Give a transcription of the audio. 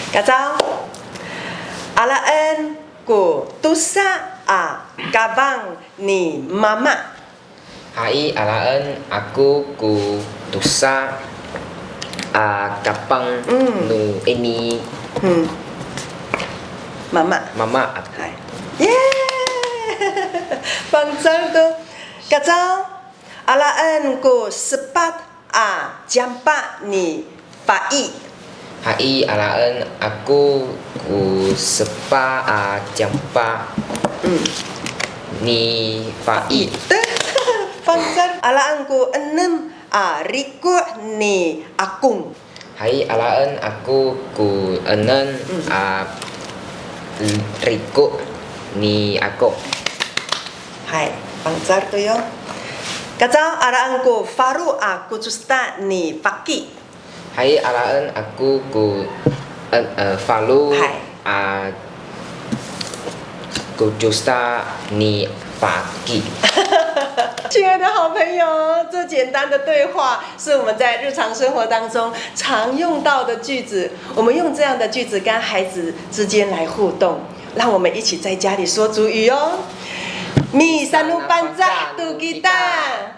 Kak Zhao, alaan ku tusa kabang ni mama. Hai alaan aku ku tusa kapang nu ini mama aku. Hai. Bang Zhao tu. Kak Zhao, alaan ku sepat jampa ni Fai. Hai alaan aku ku sepa jampa ni Fai. Bang Zhao, alaan ku enam riku ni Akung. Hai alaan aku ku enen Riko ni aku. Hai, Bang Zhao tu yo. Kak Zhao, alaan ku Faru ku custa ni Faki. Hai alaan aku ku follow ku justa ni Faki。亲爱的好朋友，这简单的对话是我们在日常生活当中常用到的句子。我们用这样的句子跟孩子之间来互动，让我们一起在家里说主语哦。Mi sanu panza tu kita。